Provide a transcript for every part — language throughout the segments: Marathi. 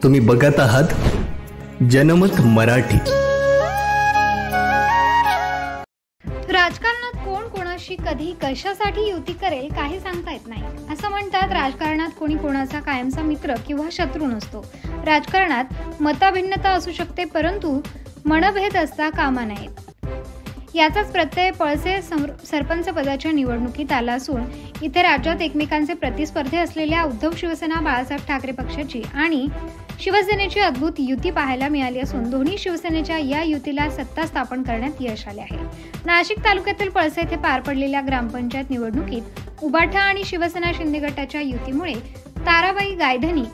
तुम्ही बघत आहात जनमत मराठी। राजकारणात कोण कोणाशी कधी कशासाठी युती करेल काही सांगता येत नाही। असं म्हणतात, राजकारणात कोणी कोणाचा कायमचा मित्र किंवा शत्रू नसतो। राजकारणात मतभिन्नता असू शकते, परंतु मनभेद असता कामा नयेत। याचाच प्रत्यय पळसे सरपंच पदाच्या निवडणुकीत आला असून इथे राज्यात एकमेकांचे प्रतिस्पर्धी असलेल्या उद्धव शिवसेना बाळासाहेब ठाकरे पक्षाची आणि शिवसेनेची अद्भुत युती पाहायला मिळाली असून दोन्ही शिवसेनेच्या या युतीला सत्ता स्थापन करण्यात यश आले आहे। नाशिक तालुक्यातील पळसे येथे पार पडलेल्या ग्रामपंचायत निवडणुकीत उबाठा आणि शिवसेना शिंदे गटाच्या युतीमुळे ताराबाई गायधनी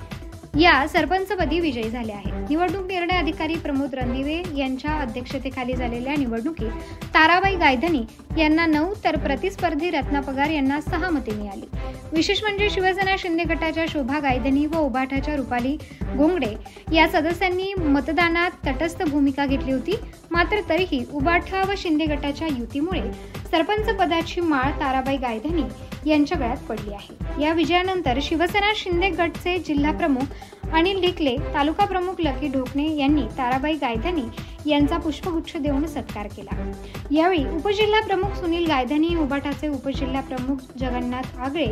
या सरपंचपदी विजयी झाले आहेत। निवडणूक निर्णय अधिकारी प्रमोद रणदिवे यांच्या अध्यक्षतेखाली झालेल्या निवडणुकीत ताराबाई गायधनी यांना 9 तर प्रतिस्पर्धी रत्ना पगार यांना 6 मते मिळाली। विशेष म्हणजे शिवसेना शिंदे गटाच्या शोभा गायधनी व उबाठाच्या रुपाली गोंगडे या सदस्यांनी मतदानात तटस्थ भूमिका घेतली होती। मात्र तरीही उबाठा व शिंदे गटाच्या युतीमुळे सरपंच पदाची माळ ताराबाई गायधनी यांच्या गळ्यात पडली आहे। या विजयानंतर शिवसेना शिंदे गटचे जिल्हा प्रमुख अनिल डिकले, तालुका प्रमुख लकी ढोकणे यांनी ताराबाई गायधनी यांचा पुष्पगुच्छ देऊन सत्कार केला। यावेळी उपजिल्हा प्रमुख सुनील गायधनी, उबाठाचे उपजिल्हा प्रमुख जगन्नाथ आगळे,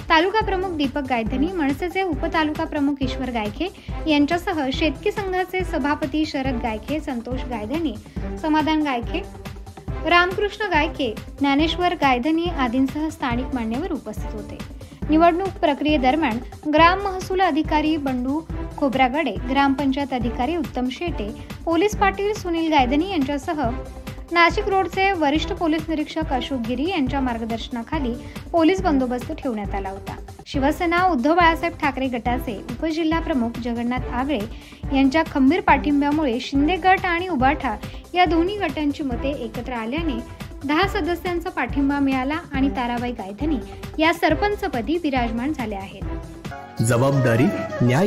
तालुका प्रमुख दीपक गायधनी, मनसेचे उपतालुका प्रमुख ईश्वर गायखे यांच्यासह शेतकी संघाचे सभापती शरद गायखे, संतोष गायधनी, समाधान गायखे, रामकृष्ण गायके, ज्ञानेश्वर गायधनी आदींसह स्थानिक मान्यवर उपस्थित होते। निवडणूक प्रक्रियेदरम्यान ग्राम महसूल अधिकारी बंडू खोब्रागडे, ग्रामपंचायत अधिकारी उत्तम शेटे, पोलीस पाटील सुनील गायधनी यांच्यासह नाशिक रोडचे वरिष्ठ पोलीस निरीक्षक अशोक गिरी यांच्या मार्गदर्शनाखाली पोलीस बंदोबस्त ठेवण्यात आला होता। शिवसेना उद्धव बाळासाहेब ठाकरे गटाचे उपजिल्हा प्रमुख जगन्नाथ आगळे यांच्या खंबीर पाठिंब्यामुळे शिंदे गट आणि उबाठा या दोन्ही गटांची मते एकत्र आल्याने 10 सदस्यांचा पाठिंबा मिळाला आणि ताराबाई गायधनी या सरपंचपदी विराजमान झाल्या आहेत। जबाबदारी, न्याय